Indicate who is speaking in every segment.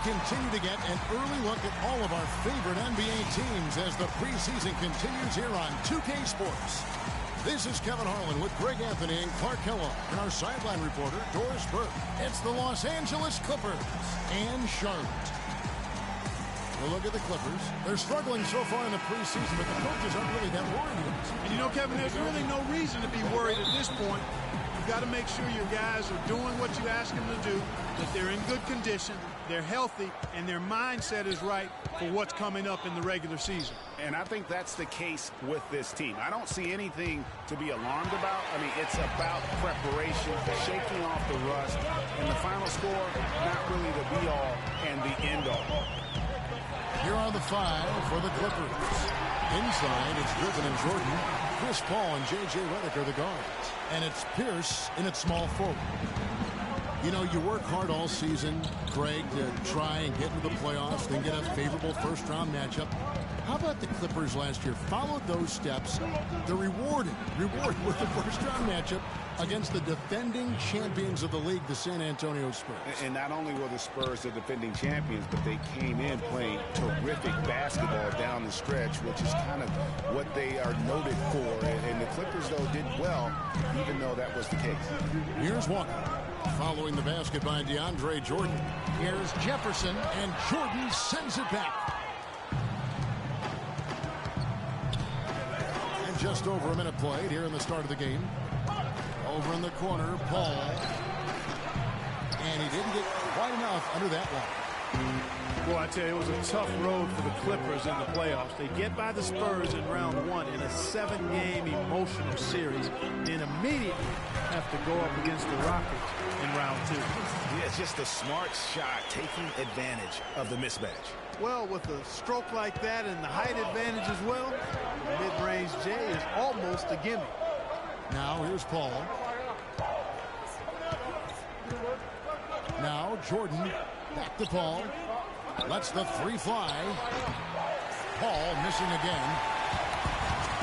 Speaker 1: continue to get an early look at all of our favorite NBA teams as the preseason continues here on 2K Sports. This is Kevin Harlan with Greg Anthony and Clark Kellogg and our sideline reporter, Doris Burke. It's the Los Angeles Clippers and Charlotte. We'll look at the Clippers. They're struggling so far in the preseason, but the coaches aren't really that worried yet.
Speaker 2: And you know, Kevin, there's really no reason to be worried at this point. You've got to make sure your guys are doing what you ask them to do, that they're in good condition, they're healthy, and their mindset is right for what's coming up in the regular season.
Speaker 3: And I think that's the case with this team. I don't see anything to be alarmed about. I mean, it's about preparation, shaking off the rust, and the final score, not really the be-all and the end-all.
Speaker 1: Here are the five for the Clippers. Inside, it's Griffin and Jordan. Chris Paul and J.J. Redick are the guards. And it's Pierce in its small forward. You know, you work hard all season, Craig, to try and get into the playoffs, then get a favorable first-round matchup. How about the Clippers last year? Followed those steps. They're rewarded with the first-round matchup against the defending champions of the league, the San Antonio Spurs.
Speaker 3: And not only were the Spurs the defending champions, but they came in playing terrific basketball down the stretch, which is kind of what they are noted for. And the Clippers, though, did well, even though that was the case.
Speaker 1: Here's Walker. Following the basket by DeAndre Jordan. Here's Jefferson, and Jordan sends it back. And just over a minute played here in the start of the game. Over in the corner, Paul. And he didn't get quite enough under that one.
Speaker 2: Boy, I tell you, it was a tough road for the Clippers in the playoffs. They get by the Spurs in round one in a 7-game emotional series, then immediately have to go up against the Rockets in round two.
Speaker 3: Yeah, it's just a smart shot, taking advantage of the mismatch.
Speaker 2: Well, with a stroke like that and the height advantage as well, the mid-range J is almost a gimme.
Speaker 1: Now here's Paul. Now Jordan back to Paul. Lets the three fly. Paul missing again.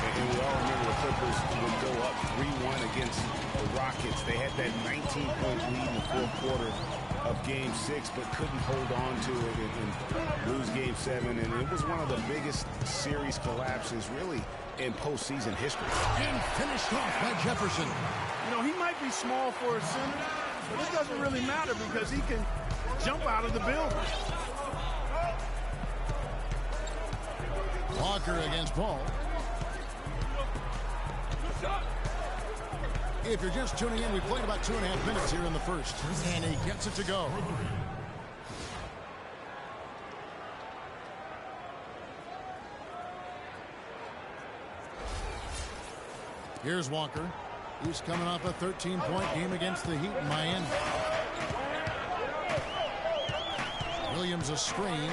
Speaker 3: And we all remember the Clippers would go up 3-1 against the Rockets. They had that 19-point lead in the fourth quarter of Game 6, but couldn't hold on to it and lose Game 7. And it was one of the biggest series collapses, really, in postseason history.
Speaker 1: And finished off by Jefferson.
Speaker 2: You know, he might be small for a center, but it doesn't really matter because he can jump out of the building.
Speaker 1: Walker against Paul. If you're just tuning in, we played about 2.5 minutes here in the first. And he gets it to go. Here's Walker. He's coming off a 13-point game against the Heat in Miami. Williams a screen.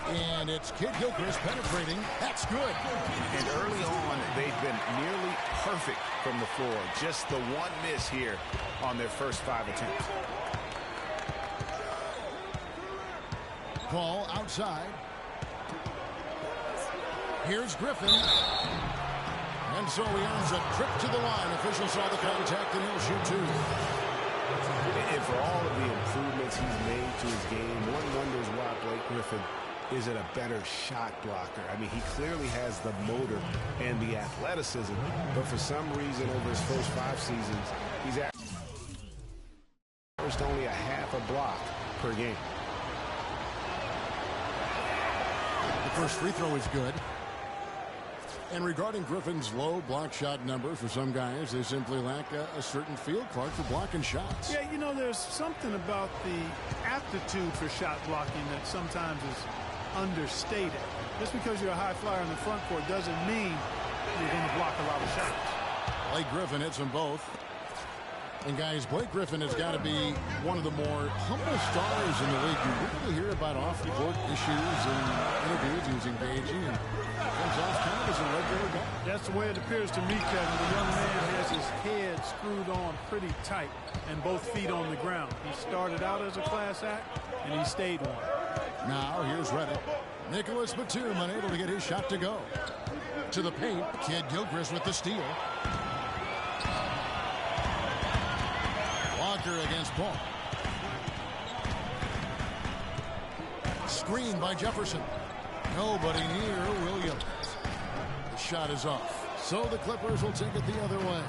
Speaker 1: And it's Kid Gilchrist penetrating. That's good.
Speaker 3: And early on, they've been nearly perfect from the floor. Just the one miss here on their first 5 attempts.
Speaker 1: Paul outside. Here's Griffin. And so he earns a trip to the line. Official saw the contact, and he'll shoot two.
Speaker 3: And for all of the improvements he's made to his game, one wonders why Blake Griffin isn't a better shot blocker. I mean, he clearly has the motor and the athleticism, but for some reason over his first 5 seasons, he's averaged only a half a block per game.
Speaker 1: The first free throw is good. And regarding Griffin's low block shot numbers, for some guys, they simply lack a certain field, Clark, for blocking shots.
Speaker 2: Yeah, you know, there's something about the aptitude for shot blocking that sometimes is understated. Just because you're a high flyer in the front court doesn't mean you're going to block a lot of shots.
Speaker 1: Blake Griffin hits them both. And guys, Blake Griffin has got to be one of the more humble stars in the league. You rarely hear about off-the-court issues and interviews. He's engaging and comes off kind of as a regular guy.
Speaker 2: That's the way it appears to me, Kevin. The young man has his head screwed on pretty tight and both feet on the ground. He started out as a class act, and he stayed one.
Speaker 1: Now here's Redick. Nicholas Batum unable to get his shot to go. To the paint, Kid Gilchrist with the steal. Walker against Paul. Screen by Jefferson. Nobody near Williams. The shot is off. So the Clippers will take it the other way.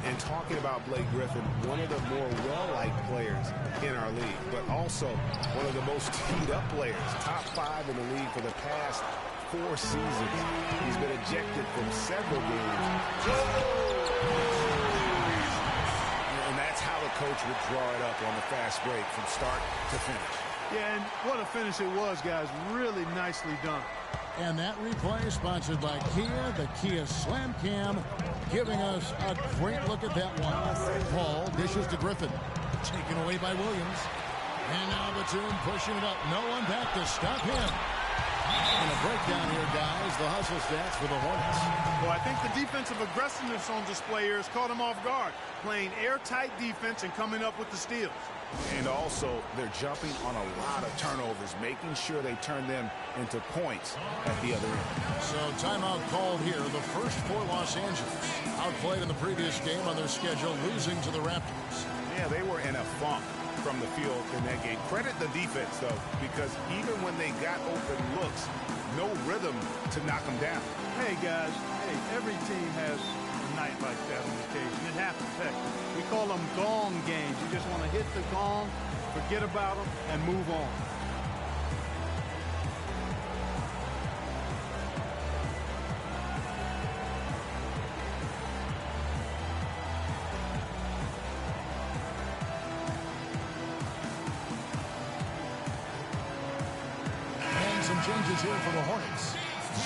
Speaker 3: And talking about Blake Griffin, one of the more well-liked players in our league, but also one of the most teed-up players. Top 5 in the league for the past 4 seasons. He's been ejected from several games. And that's how the coach would draw it up on the fast break from start to finish.
Speaker 2: Yeah, and what a finish it was, guys. Really nicely done.
Speaker 1: And that replay sponsored by Kia, the Kia Slam Cam, giving us a great look at that one. Paul dishes to Griffin. Taken away by Williams. And now Batum pushing it up. No one back to stop him. And a breakdown here, guys. The hustle stats for the Hornets.
Speaker 2: Well, I think the defensive aggressiveness on display here has caught him off guard. Playing airtight defense and coming up with the steals.
Speaker 3: And also, they're jumping on a lot of turnovers, making sure they turn them into points at the other end.
Speaker 1: So timeout called here. The first for Los Angeles. Outplayed in the previous game on their schedule, losing to the Raptors.
Speaker 3: Yeah, they were in a funk from the field in that game. Credit the defense, though, because even when they got open looks, no rhythm to knock them down.
Speaker 2: Hey, guys. Hey, every team has a night like that on occasion. It happens. Heck, we call them gong games. You just want to hit the gong, forget about them, and move on.
Speaker 1: Changes here for the Hornets.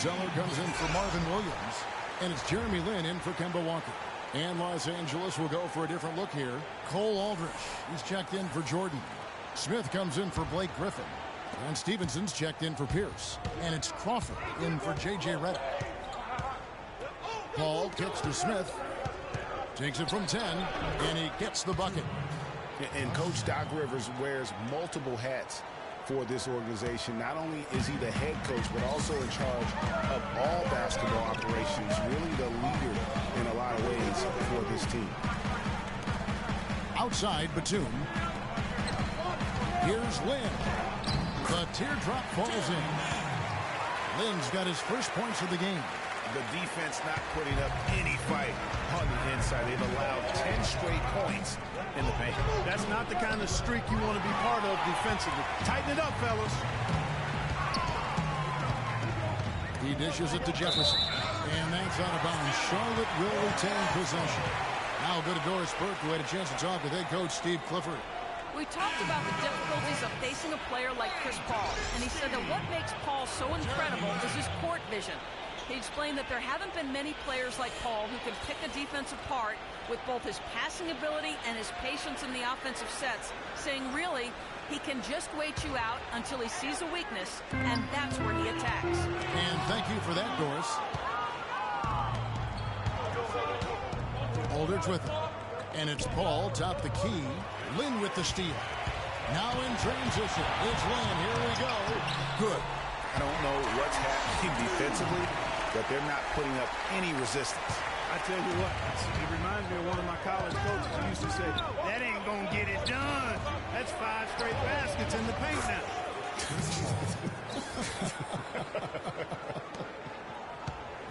Speaker 1: Zeller comes in for Marvin Williams. And it's Jeremy Lin in for Kemba Walker. And Los Angeles will go for a different look here. Cole Aldrich, he's checked in for Jordan. Smith comes in for Blake Griffin. And Stevenson's checked in for Pierce. And it's Crawford in for J.J. Redick. Paul kicks to Smith. Takes it from 10. And he gets the bucket.
Speaker 3: And Coach Doc Rivers wears multiple hats for this organization. Not only is he the head coach, but also in charge of all basketball operations, really the leader in a lot of ways for this team.
Speaker 1: Outside, Batum. Here's Lin. The teardrop falls in. Lin's got his first points of the game.
Speaker 3: The defense not putting up any fight on the inside. They've allowed 10 straight points in the paint.
Speaker 2: That's not the kind of streak you want to be part of defensively. Tighten it up, fellas.
Speaker 1: He dishes it to Jefferson. And that's out of bounds. Charlotte will retain possession. Now go to Doris Burke, who had a chance to talk with head coach Steve Clifford.
Speaker 4: We talked about the difficulties of facing a player like Chris Paul, and he said that what makes Paul so incredible is his court vision. He explained that there haven't been many players like Paul who can pick a defense apart with both his passing ability and his patience in the offensive sets, saying really, he can just wait you out until he sees a weakness, and that's where he attacks.
Speaker 1: And thank you for that, Doris. Aldridge with it. And it's Paul, top the key. Lin with the steal. Now in transition. It's Lin. Here we go. Good.
Speaker 3: I don't know what's happening defensively, but they're not putting up any resistance.
Speaker 2: I tell you what, it reminds me of one of my college coaches who used to say, that ain't going to get it done. That's 5 straight baskets in the paint now.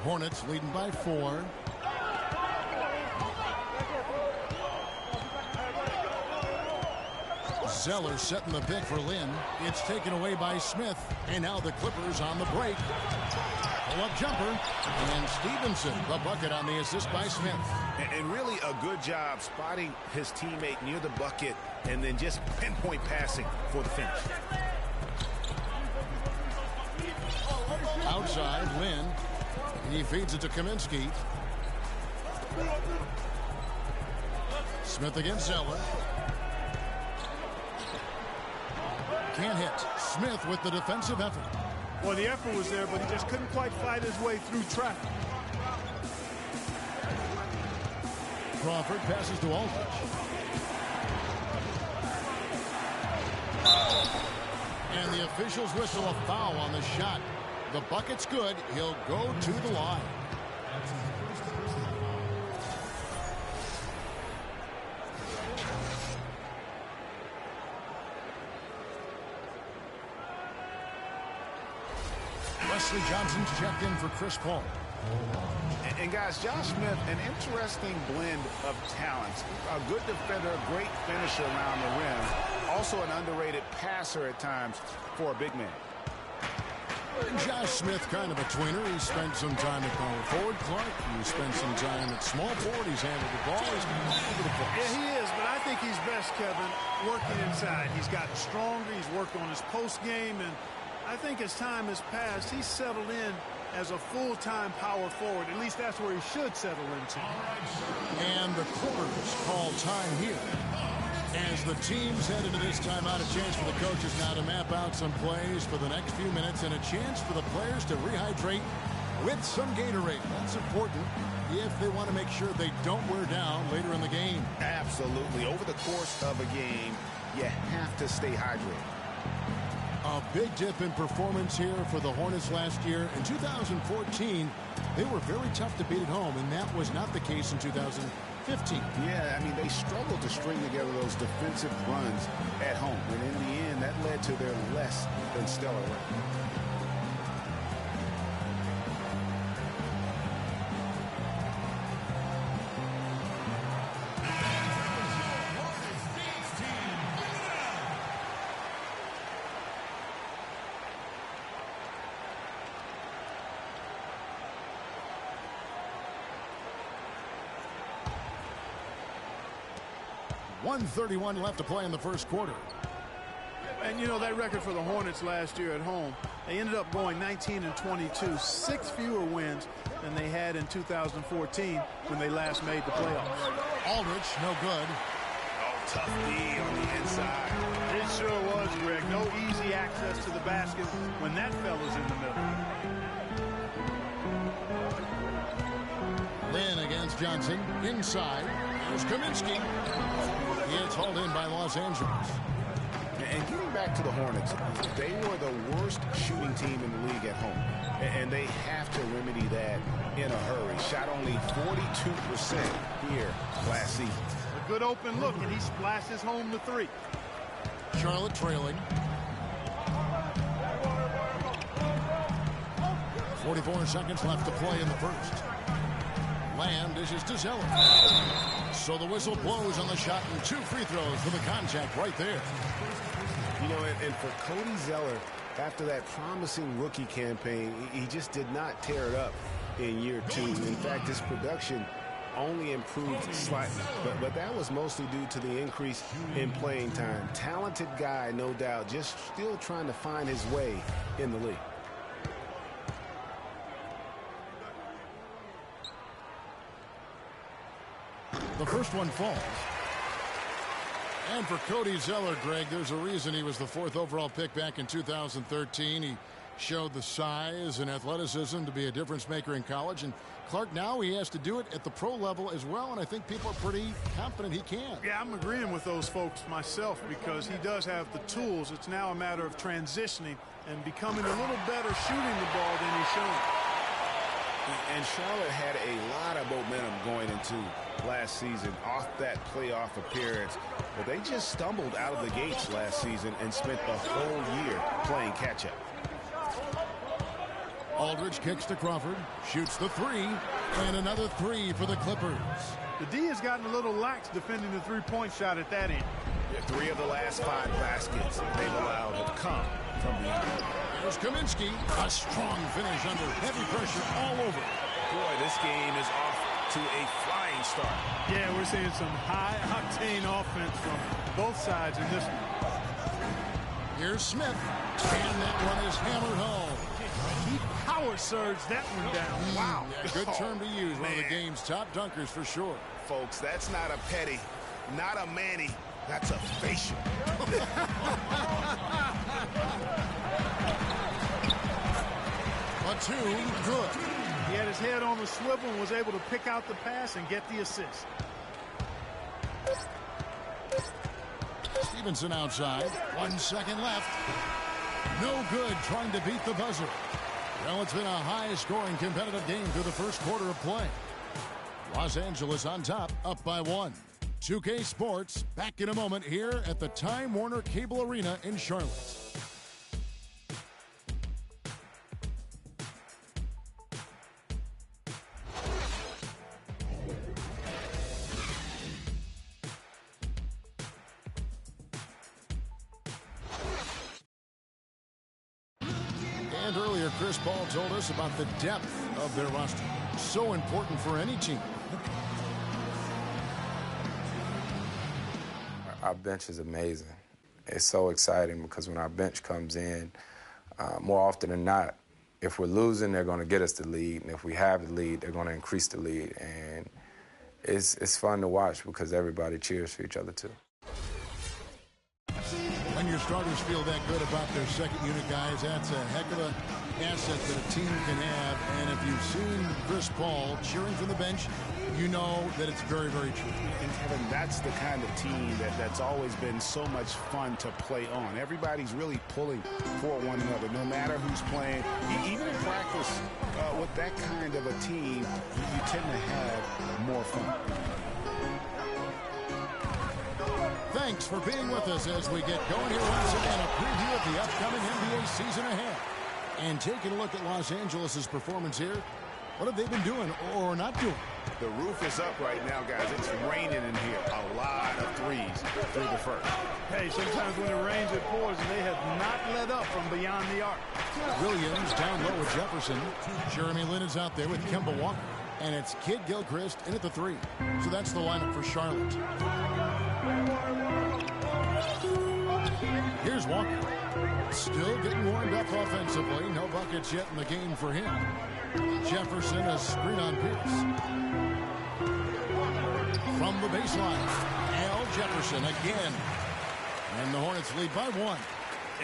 Speaker 1: Hornets leading by 4. Zeller setting the pick for Lin. It's taken away by Smith. And now the Clippers on the break. Pull-up jumper. And Stevenson, the bucket on the assist by Smith.
Speaker 3: And really a good job spotting his teammate near the bucket and then just pinpoint passing for the finish.
Speaker 1: Outside, Lin. He feeds it to Kaminsky. Smith against Zeller. Can't hit. Smith with the defensive effort.
Speaker 2: Well, the effort was there, but he just couldn't quite fight his way through traffic.
Speaker 1: Crawford passes to Aldridge. And the officials whistle a foul on the shot. The bucket's good. He'll go to the line. Wesley Johnson's checked in for Chris Paul.
Speaker 3: And guys, Josh Smith, an interesting blend of talents. A good defender, a great finisher around the rim. Also an underrated passer at times for a big man.
Speaker 1: Josh Smith, kind of a tweener. He spent some time at power forward. Clark, he spent some time at small forward. He's handled the ball. He's been all over the place.
Speaker 2: Yeah, he is, but I think he's best, Kevin, working inside. He's gotten stronger. He's worked on his post game, and I think as time has passed, he's settled in as a full-time power forward. At least that's where he should settle into.
Speaker 1: And the Clippers call time here. As the teams head into this timeout, a chance for the coaches now to map out some plays for the next few minutes and a chance for the players to rehydrate with some Gatorade. That's important if they want to make sure they don't wear down later in the game.
Speaker 3: Absolutely. Over the course of a game, you have to stay hydrated.
Speaker 1: A big dip in performance here for the Hornets last year. In 2014, they were very tough to beat at home, and that was not the case in 2015.
Speaker 3: Yeah, I mean, they struggled to string together those defensive runs at home. And in the end, that led to their less than stellar record.
Speaker 1: .131 left to play in the first quarter.
Speaker 2: And, you know, that record for the Hornets last year at home, they ended up going 19-22, 6 fewer wins than they had in 2014 when they last made the playoffs.
Speaker 1: Aldridge, no good.
Speaker 3: Oh, tough D on the inside.
Speaker 2: It sure was, Greg. No easy access to the basket when that fella's in the middle.
Speaker 1: Lynn against Johnson. Inside. Here's Kaminsky. It's hauled in by Los Angeles.
Speaker 3: And getting back to the Hornets, they were the worst shooting team in the league at home. And they have to remedy that in a hurry. Shot only 42% here last season.
Speaker 2: A good open look, and he splashes home the three.
Speaker 1: Charlotte trailing. 44 seconds left to play in the first. Lamb dishes to Zeller. So the whistle blows on the shot and 2 free throws for the contact right there.
Speaker 3: You know, and for Cody Zeller, after that promising rookie campaign, he just did not tear it up in year 2. In fact, his production only improved slightly, but that was mostly due to the increase in playing time. Talented guy, no doubt, just still trying to find his way in the league.
Speaker 1: The first one falls. And for Cody Zeller, Greg, there's a reason he was the 4th overall pick back in 2013. He showed the size and athleticism to be a difference maker in college. And Clark, now he has to do it at the pro level as well. And I think people are pretty confident he can.
Speaker 2: Yeah, I'm agreeing with those folks myself because he does have the tools. It's now a matter of transitioning and becoming a little better shooting the ball than he's shown.
Speaker 3: And Charlotte had a lot of momentum going into last season off that playoff appearance. But they just stumbled out of the gates last season and spent the whole year playing catch-up.
Speaker 1: Aldridge kicks to Crawford, shoots the 3, and another 3 for the Clippers.
Speaker 2: The D has gotten a little lax defending the three-point shot at that end.
Speaker 3: Yeah, 3 of the last 5 baskets they've allowed have come from behind.
Speaker 1: There's Kaminsky, a strong finish under heavy pressure all over.
Speaker 3: Boy, this game is off to a flying start.
Speaker 2: Yeah, we're seeing some high-octane offense from both sides in this one.
Speaker 1: Here's Smith, and that one is hammered home.
Speaker 2: He power surged that one down. Wow.
Speaker 1: Yeah, good term to use. One of the game's top dunkers for sure.
Speaker 3: Folks, that's not a petty, not a Manny. That's a facial.
Speaker 1: A 2, good.
Speaker 2: He had his head on the swivel and was able to pick out the pass and get the assist.
Speaker 1: Stevenson outside. 1 second left. No good trying to beat the buzzer. Well, it's been a high-scoring competitive game through the first quarter of play. Los Angeles on top, up by 1. 2K Sports, back in a moment here at the Time Warner Cable Arena in Charlotte. earlier, Chris Paul told us about the depth of their roster. So important for any team.
Speaker 5: Our bench is amazing. It's so exciting because when our bench comes in, more often than not, if we're losing, they're going to get us the lead. And if we have the lead, they're going to increase the lead. And it's fun to watch because everybody cheers for each other, too.
Speaker 1: When your starters feel that good about their second unit guys, that's a heck of an asset that a team can have. And if you've seen Chris Paul cheering from the bench, you know that it's very, very true.
Speaker 3: And Kevin, that's the kind of team that's always been so much fun to play on. Everybody's really pulling for one another, no matter who's playing. Even in practice, with that kind of a team, you tend to have more fun.
Speaker 1: Thanks for being with us as we get going here once again. A preview of the upcoming NBA season ahead. And taking a look at Los Angeles' performance here. What have they been doing or not doing?
Speaker 3: The roof is up right now, guys. It's raining in here. A lot of threes through the first.
Speaker 2: Hey, sometimes when it rains, it pours, and they have not let up from beyond the arc.
Speaker 1: Williams down low with Jefferson. Jeremy Lin is out there with Kemba Walker. And it's Kid Gilchrist in at the 3. So that's the lineup for Charlotte. Here's Walker. Still getting warmed up offensively. No buckets yet in the game for him. Jefferson a screen on Pierce. From the baseline, Al Jefferson again. And the Hornets lead by 1.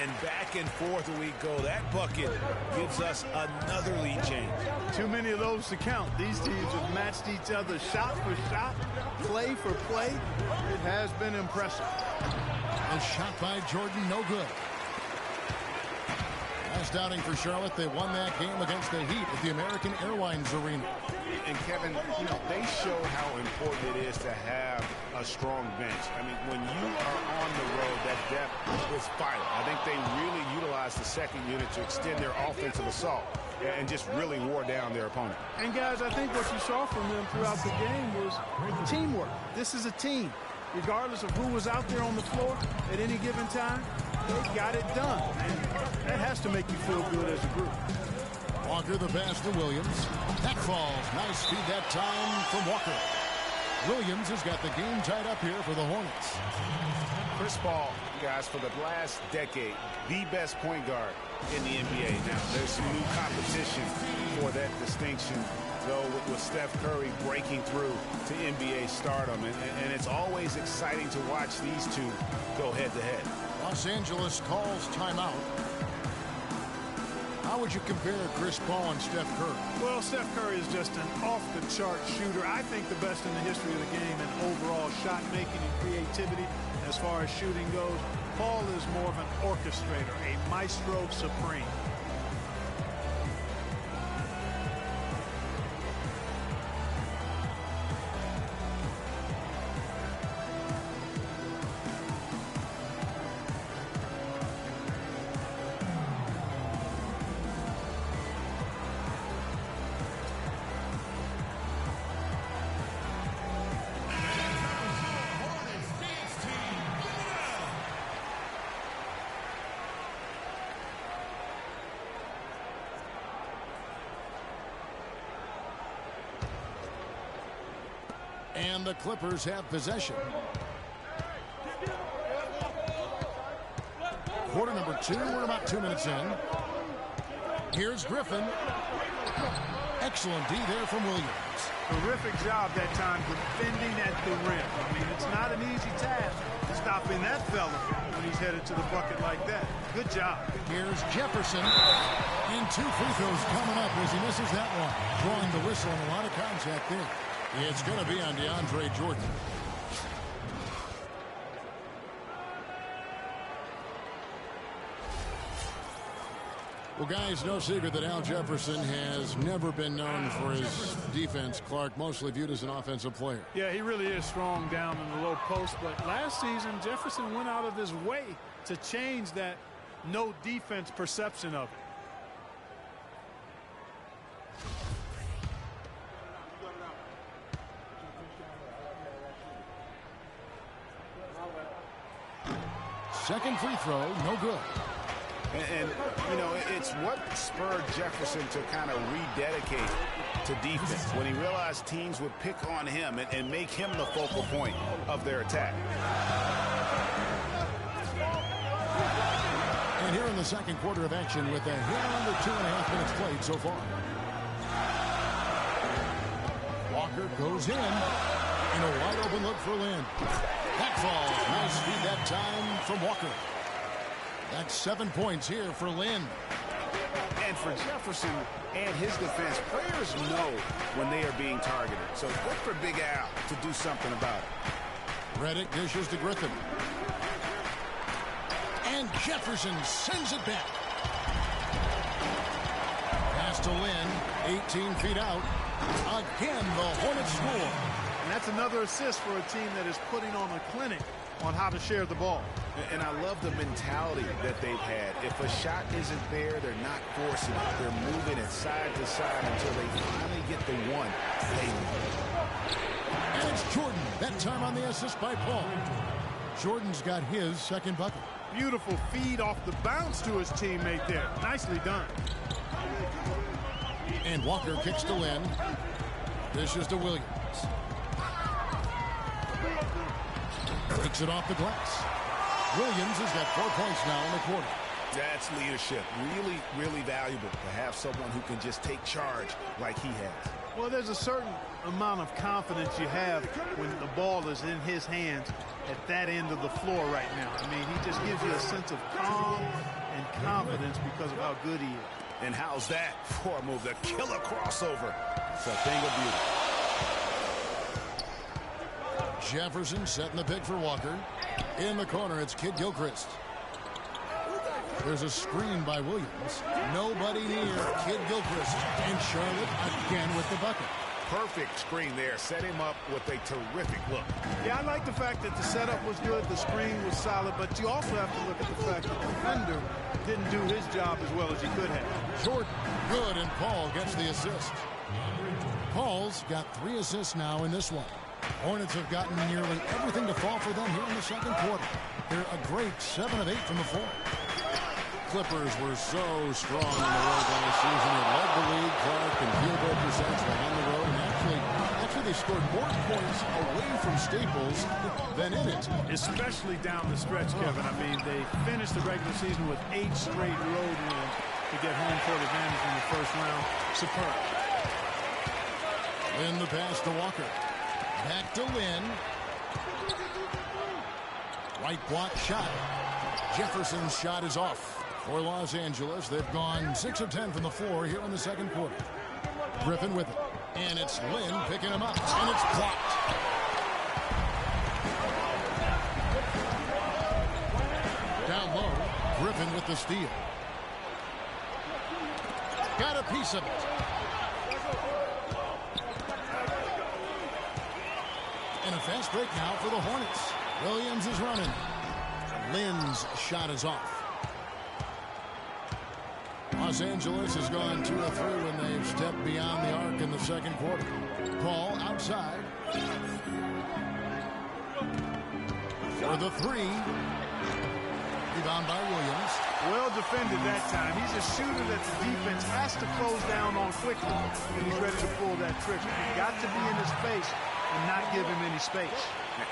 Speaker 3: And back and forth we go. That bucket gives us another lead change.
Speaker 2: Too many of those to count. These teams have matched each other shot for shot, play for play. It has been impressive.
Speaker 1: A shot by Jordan, no good. Last outing for Charlotte, they won that game against the Heat at the American Airlines Arena.
Speaker 3: And Kevin, you know, they show how important it is to have a strong bench. I mean, when you are on the road, that depth is vital. I think they really utilized the second unit to extend their offensive assault and just really wore down their opponent.
Speaker 2: And guys, I think what you saw from them throughout the game was teamwork. This is a team. Regardless of who was out there on the floor at any given time, they got it done. And that has to make you feel good as a group.
Speaker 1: Walker the pass to Williams. That falls. Nice feed that time from Walker. Williams has got the game tied up here for the Hornets.
Speaker 3: Chris Paul, guys, for the last decade, the best point guard in the NBA. Now, there's some new competition for that distinction, though, with Steph Curry breaking through to NBA stardom. And it's always exciting to watch these two go head-to-head.
Speaker 1: Los Angeles calls timeout. How would you compare Chris Paul and Steph Curry?
Speaker 2: Well, Steph Curry is just an off-the-chart shooter. I think the best in the history of the game in overall shot making and creativity. As far as shooting goes, Paul is more of an orchestrator, a maestro supreme.
Speaker 1: And the Clippers have possession. Quarter number 2. We're about 2 minutes in. Here's Griffin. Excellent D there from Williams.
Speaker 2: Terrific job that time defending at the rim. I mean, it's not an easy task stopping that fella when he's headed to the bucket like that. Good job.
Speaker 1: Here's Jefferson. And 2 free throws coming up as he misses that one. Drawing the whistle and a lot of contact there. It's going to be on DeAndre Jordan. Well, guys, no secret that Al Jefferson has never been known for his defense. Clark, mostly viewed as an offensive player.
Speaker 2: Yeah, he really is strong down in the low post. But last season, Jefferson went out of his way to change that no defense perception of it.
Speaker 1: Second free throw, no good.
Speaker 3: And you know, it's what spurred Jefferson to kind of rededicate to defense when he realized teams would pick on him and make him the focal point of their attack.
Speaker 1: And here in the second quarter of action with a hit under 2.5 minutes played so far. Walker goes in a wide open look for Lynn. That falls. Nice feed that time from Walker. That's 7 points here for Lynn.
Speaker 3: And for Jefferson and his defense, players know when they are being targeted. So look for Big Al to do something about it.
Speaker 1: Reddick dishes to Griffin. And Jefferson sends it back. Pass to Lynn, 18 feet out. Again, the Hornets score.
Speaker 2: And that's another assist for a team that is putting on a clinic on how to share the ball.
Speaker 3: And I love the mentality that they've had. If a shot isn't there, they're not forcing it. They're moving it side to side until they finally get the one.
Speaker 1: And it's Jordan, that time on the assist by Paul. Jordan's got his second bucket.
Speaker 2: Beautiful feed off the bounce to his teammate there. Nicely done.
Speaker 1: And Walker kicks to Lynn. Dishes to Williams. Takes it off the glass. Williams has got 4 points now in the quarter.
Speaker 3: That's leadership. Really, really valuable to have someone who can just take charge like he has.
Speaker 2: Well, there's a certain amount of confidence you have when the ball is in his hands at that end of the floor right now. I mean, he just gives you a sense of calm and confidence because of how good he is.
Speaker 3: And how's that for a move? The killer crossover. It's a thing of beauty.
Speaker 1: Jefferson setting the pick for Walker. In the corner, it's Kid Gilchrist. There's a screen by Williams. Nobody near Kid Gilchrist. And Charlotte again with the bucket.
Speaker 3: Perfect screen there. Set him up with a terrific look.
Speaker 2: Yeah, I like the fact that the setup was good, the screen was solid, but you also have to look at the fact that the defender didn't do his job as well as he could have.
Speaker 1: Jordan, good, and Paul gets the assist. Paul's got 3 assists now in this one. Hornets have gotten nearly everything to fall for them here in the second quarter. They're a great 7 of 8 from the floor. Clippers were so strong on the road last season. They led the league, Clark, and field goal percentage on the road. And actually they scored more points away from Staples than in it.
Speaker 2: Especially down the stretch, Kevin. I mean, they finished the regular season with 8 straight road wins to get home court advantage in the first round. Superb.
Speaker 1: Lynn the pass to Walker. Back to Lynn. Right block shot. Jefferson's shot is off. For Los Angeles, they've gone 6 of 10 from the floor here in the second quarter. Griffin with it. And it's Lynn picking him up. And it's blocked. Down low, Griffin with the steal. Got a piece of it. And a fast break now for the Hornets. Williams is running. Lynn's shot is off. Los Angeles has gone 2 of 3 when they've stepped beyond the arc in the second quarter. Paul outside. For the 3. Rebound by Williams.
Speaker 2: Well defended that time. He's a shooter that the defense has to close down on quickly when he's ready to pull that trigger. You've got to be in his face and not give him any space.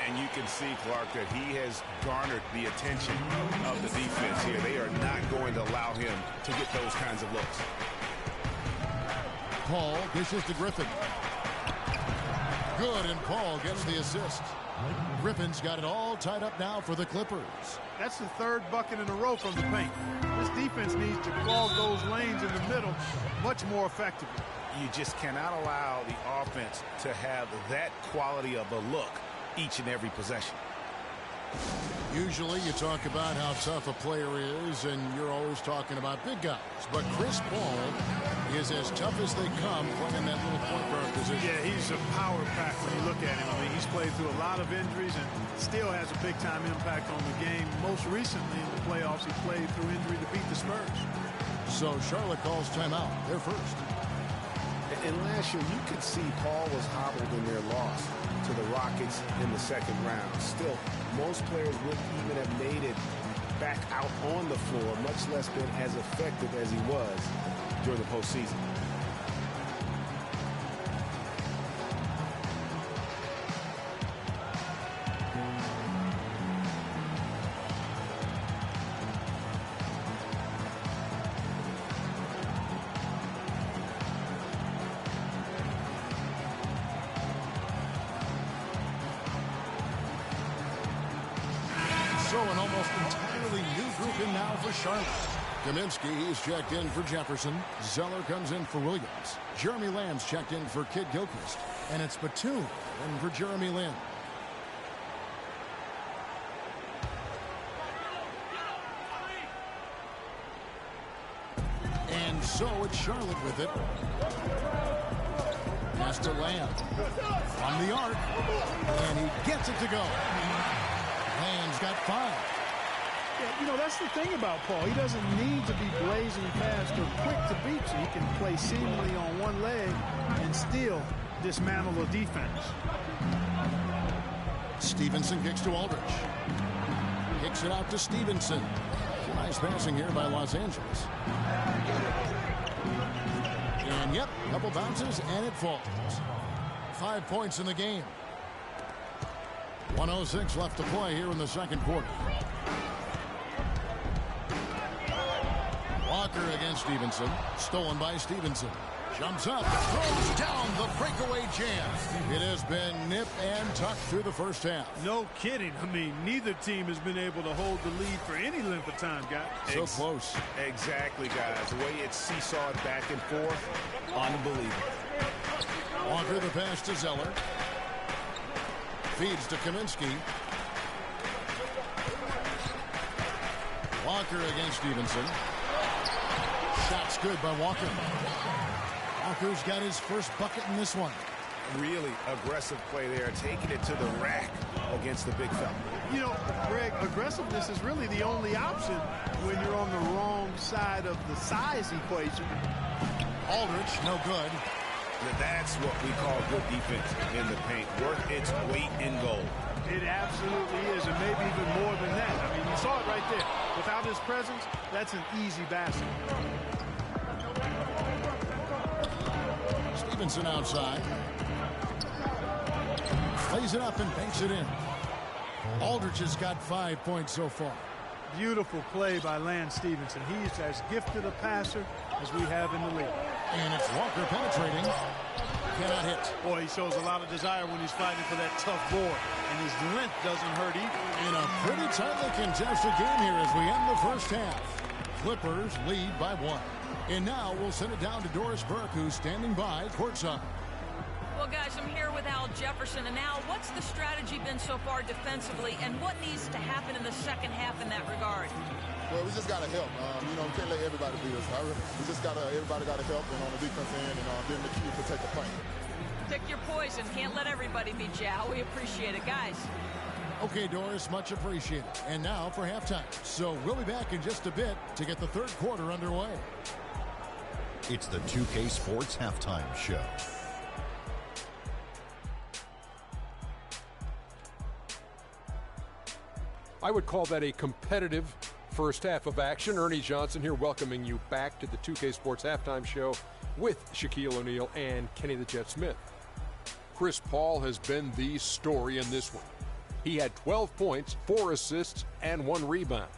Speaker 3: And you can see, Clark, that he has garnered the attention of the defense here. They are not going to allow him to get those kinds of looks.
Speaker 1: Paul dishes to Griffin. Good, and Paul gets the assist. Griffin's got it all tied up now for the Clippers.
Speaker 2: That's the 3rd bucket in a row from the paint. This defense needs to clog those lanes in the middle much more effectively.
Speaker 3: You just cannot allow the offense to have that quality of a look each and every possession.
Speaker 1: Usually you talk about how tough a player is, and you're always talking about big guys. But Chris Paul is as tough as they come playing that little point guard position.
Speaker 2: Yeah, he's a power pack when you look at him. I mean, he's played through a lot of injuries and still has a big-time impact on the game. Most recently in the playoffs, he played through injury to beat the Spurs.
Speaker 1: So Charlotte calls timeout. They're first.
Speaker 3: And last year, you could see Paul was hobbled in their loss to the Rockets in the second round. Still, most players wouldn't even have made it back out on the floor, much less been as effective as he was during the postseason.
Speaker 1: So an almost entirely new group in now for Charlotte. Kaminsky is checked in for Jefferson. Zeller comes in for Williams. Jeremy Lamb's checked in for Kid Gilchrist. And it's Batum in for Jeremy Lin. And so it's Charlotte with it. Pass to Lamb. From the arc. And he gets it to go. Lamb's got 5.
Speaker 2: Yeah, you know, that's the thing about Paul. He doesn't need to be blazing fast or quick to beat you. He can play seemingly on one leg and still dismantle the defense.
Speaker 1: Stevenson kicks to Aldridge. Kicks it out to Stevenson. Nice passing here by Los Angeles. And yep, couple bounces and it falls. 5 points in the game. 1:06 left to play here in the second quarter. Walker against Stevenson. Stolen by Stevenson. Jumps up. Throws down the breakaway jam. It has been nip and tuck through the first half.
Speaker 2: No kidding. I mean, neither team has been able to hold the lead for any length of time, guys.
Speaker 1: So close.
Speaker 3: Exactly, guys. The way it's seesawed back and forth, unbelievable.
Speaker 1: Walker the pass to Zeller. Feeds to Kaminsky. Walker against Stevenson. Shot's good by Walker. Walker's got his first bucket in this one.
Speaker 3: Really aggressive play there, taking it to the rack against the big fella.
Speaker 2: You know, Greg, aggressiveness is really the only option when you're on the wrong side of the size equation.
Speaker 1: Aldridge, no good.
Speaker 3: That's what we call good defense in the paint. Worth its weight in gold.
Speaker 2: It absolutely is, and maybe even more than that. I mean, you saw it right there. Without his presence, that's an easy basket.
Speaker 1: Stevenson outside. Plays it up and banks it in. Aldridge has got 5 points so far.
Speaker 2: Beautiful play by Lance Stevenson. He's as gifted a passer as we have in the league.
Speaker 1: And it's Walker penetrating. Cannot hit.
Speaker 2: Boy, he shows a lot of desire when he's fighting for that tough board. And his length doesn't hurt either.
Speaker 1: In a pretty tightly contested game here as we end the first half. Clippers lead by 1. And now we'll send it down to Doris Burke, who's standing by courtside.
Speaker 4: Well, guys, I'm here with Al Jefferson. And Al, what's the strategy been so far defensively, and what needs to happen in the second half in that regard?
Speaker 6: Well, we just got to help. You know, we can't let everybody beat us. We just got to, everybody got to help on the defense end and then the key to take the paint.
Speaker 4: Pick your poison. Can't let everybody beat you, Al. We appreciate it, guys.
Speaker 1: Okay, Doris, much appreciated. And now for halftime. So we'll be back in just a bit to get the third quarter underway.
Speaker 7: It's the 2K Sports Halftime Show.
Speaker 8: I would call that a competitive first half of action. Ernie Johnson here welcoming you back to the 2K Sports Halftime Show with Shaquille O'Neal and Kenny the Jet Smith. Chris Paul has been the story in this one. He had 12 points, 4 assists, and 1 rebound.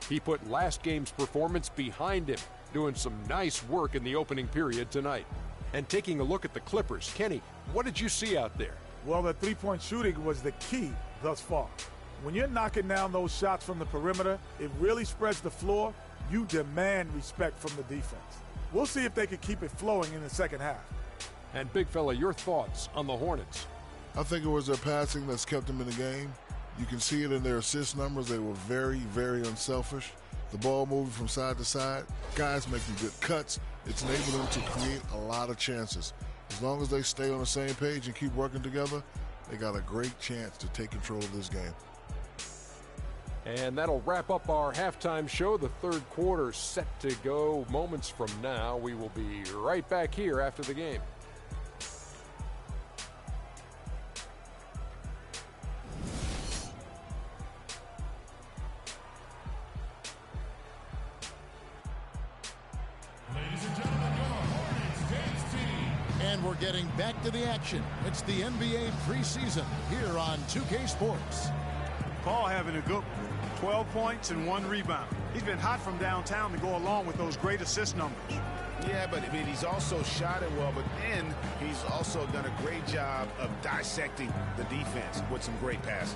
Speaker 8: He put last game's performance behind him, doing some nice work in the opening period tonight. And taking a look at the Clippers, Kenny, what did you see out there?
Speaker 9: Well, the three-point shooting was the key thus far. When you're knocking down those shots from the perimeter, it really spreads the floor. You demand respect from the defense. We'll see if they can keep it flowing in the second half.
Speaker 8: And big fella, your thoughts on the Hornets?
Speaker 10: I think it was their passing that's kept them in the game. You can see it in their assist numbers. They were very, very unselfish. The ball moving from side to side, guys making good cuts. It's enabled them to create a lot of chances. As long as they stay on the same page and keep working together, they got a great chance to take control of this game.
Speaker 8: And that'll wrap up our halftime show. The third quarter set to go moments from now. We will be right back here after the game.
Speaker 1: getting back to the action. It's the NBA preseason here on 2K Sports.
Speaker 2: Paul having a good 12 points and 1 rebound. He's been hot from downtown to go along with those great assist numbers.
Speaker 3: Yeah, but I mean, he's also shot it well, but then he's also done a great job of dissecting the defense with some great passes.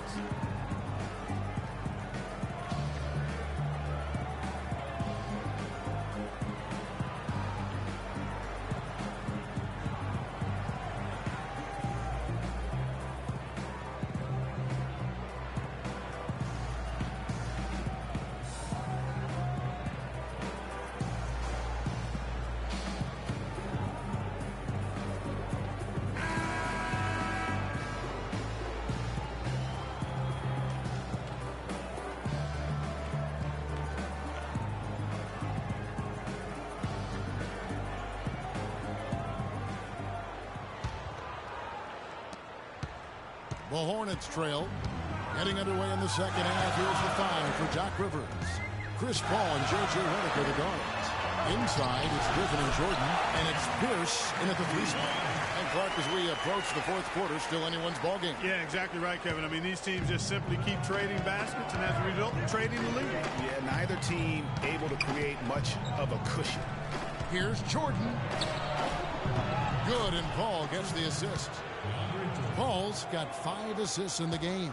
Speaker 1: The Hornets trail. Getting underway in the second half. Here's the foul for Doc Rivers. Chris Paul and J.J. Redick are the guards. Inside, it's Griffin and Jordan, and it's Pierce in at the 3 spot. And Clark, as we approach the 4th quarter, still anyone's ballgame.
Speaker 2: Yeah, exactly right, Kevin. I mean, these teams just simply keep trading baskets, and as a result, trading the lead.
Speaker 3: Yeah, neither team able to create much of a cushion.
Speaker 1: Here's Jordan. Good, and Paul gets the assist. Paul's got 5 assists in the game.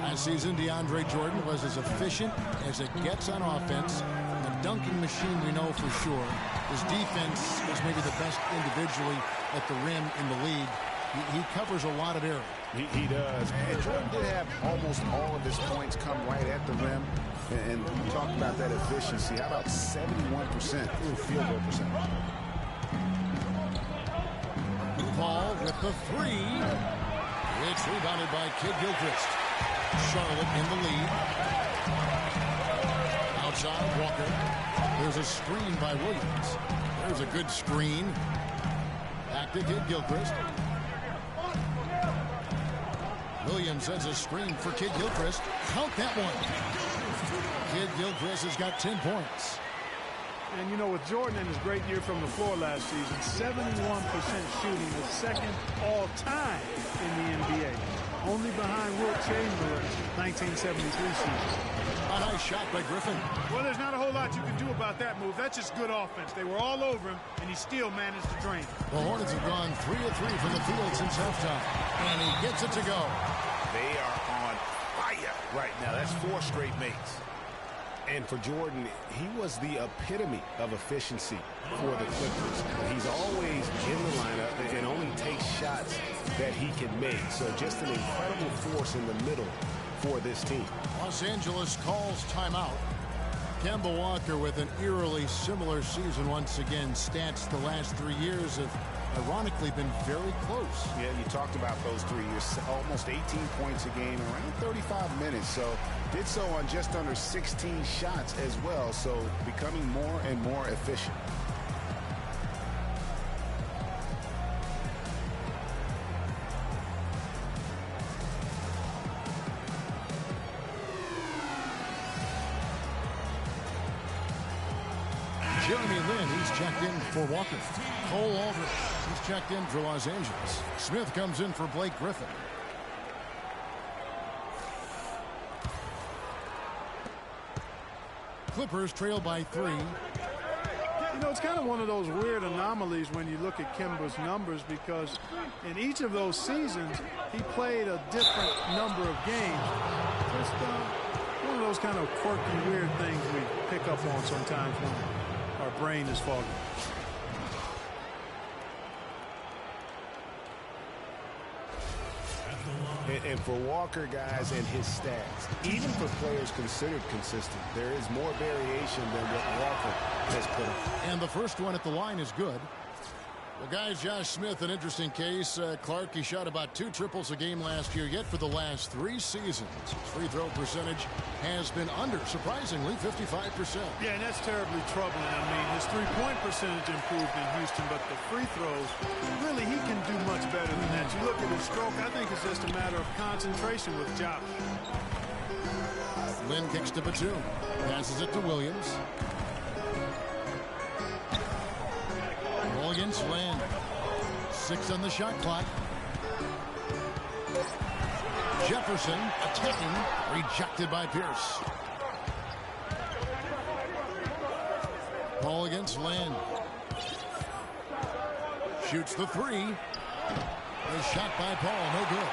Speaker 1: Last season, DeAndre Jordan was as efficient as it gets on offense. A dunking machine, we know for sure. His defense is maybe the best individually at the rim in the league. He covers a lot of area.
Speaker 3: He does. And Jordan did have almost all of his points come right at the rim. And we talked about that efficiency. How about 71% field goal percentage?
Speaker 1: Paul with the 3. It's rebounded by Kid Gilchrist. Charlotte in the lead. Outside, Walker. There's a screen by Williams. There's a good screen. Back to Kid Gilchrist. Williams has a screen for Kid Gilchrist. Count that one. Kid Gilchrist has got 10 points.
Speaker 2: And, you know, with Jordan and his great year from the floor last season, 71% shooting, the second all-time in the NBA. Only behind Wilt Chamberlain's 1973 season.
Speaker 1: A nice shot by Griffin.
Speaker 2: Well, there's not a whole lot you can do about that move. That's just good offense. They were all over him, and he still managed to drain.
Speaker 1: The Hornets have gone 3 of 3 from the field since halftime. And he gets it to go.
Speaker 3: They are on fire right now. That's 4 straight makes. And for Jordan, he was the epitome of efficiency for the Clippers. He's always in the lineup and only takes shots that he can make. So just an incredible force in the middle for this team.
Speaker 1: Los Angeles calls timeout. Kemba Walker with an eerily similar season once again. Stats the last 3 years have ironically been very close.
Speaker 3: Yeah, you talked about those 3 years. Almost 18 points a game, around 35 minutes. So did so on just under 16 shots as well. So becoming more and more efficient.
Speaker 1: Jeremy Lin, he's checked in for Walker. Cole Aldridge, he's checked in for Los Angeles. Smith comes in for Blake Griffin. Clippers trail by 3.
Speaker 2: You know, it's kind of one of those weird anomalies when you look at Kemba's numbers, because in each of those seasons, he played a different number of games. Just one of those kind of quirky, weird things we pick up on sometimes when our brain is foggy.
Speaker 3: And for Walker, guys, and his stats, even for players considered consistent, there is more variation than what Walker has put up.
Speaker 1: And the first one at the line is good. Well, guys, Josh Smith, an interesting case. Clark, he shot about 2 triples a game last year, yet for the last 3 seasons, his free throw percentage has been under, surprisingly, 55%.
Speaker 2: Yeah, and that's terribly troubling. I mean, his three-point percentage improved in Houston, but the free throws, really, he can do much better than that. You look at his stroke, I think it's just a matter of concentration with Josh.
Speaker 1: Lynn kicks to Batum, passes it to Williams. Ball against Lynn. 6 on the shot clock. Jefferson attacking, rejected by Pierce. Paul against Land. Shoots the 3. A shot by Paul, no good.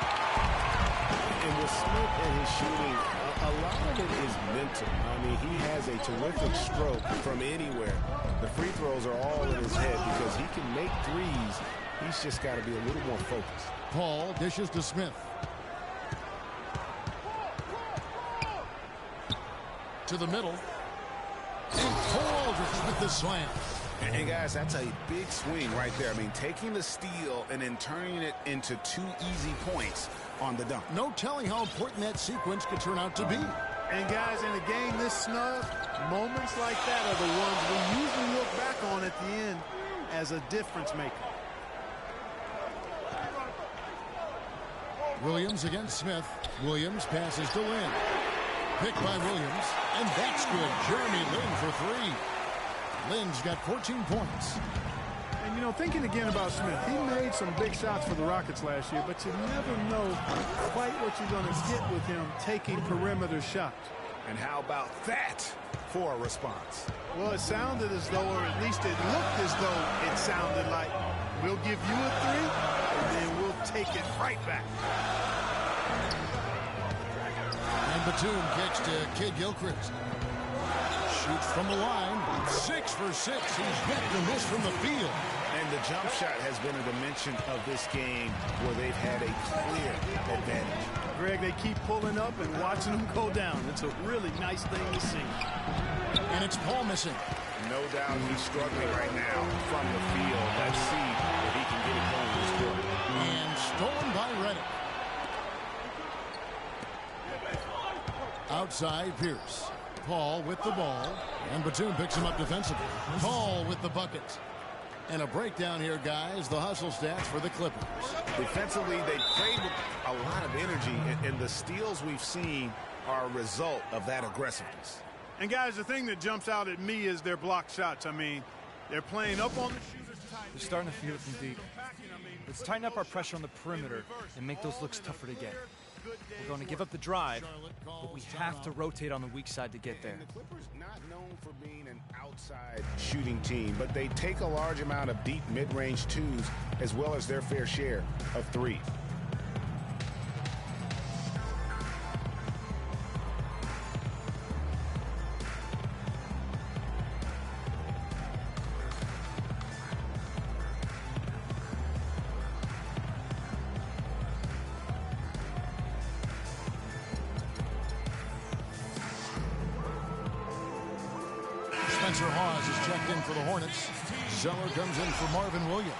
Speaker 3: And with Smith and his shooting, a lot of it is mental. I mean, he has a terrific stroke from anywhere. The free throws are all in his head because he can make threes. He's just got to be a little more focused.
Speaker 1: Paul dishes to Smith. To the middle. And Paul with the slam.
Speaker 3: And guys, that's a big swing right there. I mean, taking the steal and then turning it into 2 easy points on the dunk.
Speaker 1: No telling how important that sequence could turn out to be.
Speaker 2: And guys, in a game this snug, moments like that are the ones we usually look back on at the end as a difference maker.
Speaker 1: Williams against Smith. Williams passes to Lin. Picked by Williams, and that's good. Jeremy Lin for 3. Lin's got 14 points.
Speaker 2: And, you know, thinking again about Smith, he made some big shots for the Rockets last year, but you never know quite what you're going to get with him taking perimeter shots.
Speaker 3: And how about that for a response?
Speaker 2: Well, it sounded as though, or at least it looked as though it sounded like, we'll give you a 3, and then we'll take it right back.
Speaker 1: And Batum kicks to Kid Gilchrist. Shoots from the line. 6 for 6. He's yet to miss from the field.
Speaker 3: And the jump shot has been a dimension of this game where they've had a clear advantage.
Speaker 2: Greg, they keep pulling up and watching them go down. It's a really nice thing to see.
Speaker 1: And it's Paul missing.
Speaker 3: No doubt he's struggling right now from the field. Let's see if he can get it going this quarter.
Speaker 1: And stolen by Redick. Outside Pierce. Paul with the ball, and Batum picks him up defensively. Paul with the bucket. And a breakdown here, guys. The hustle stats for the Clippers.
Speaker 3: Defensively, they played with a lot of energy, and the steals we've seen are a result of that aggressiveness.
Speaker 2: And, guys, the thing that jumps out at me is their block shots. I mean, they're playing up on the shooters tight.
Speaker 11: They're starting to feel it from deep. Let's tighten up our pressure on the perimeter and make those looks tougher to get. We're going to give up the drive, but we have to rotate on the weak side to get there.
Speaker 3: And the Clippers not known for being an outside shooting team, but they take a large amount of deep mid-range 2s as well as their fair share of 3s.
Speaker 1: Hawes is checked in for the Hornets. Zeller comes in for Marvin Williams.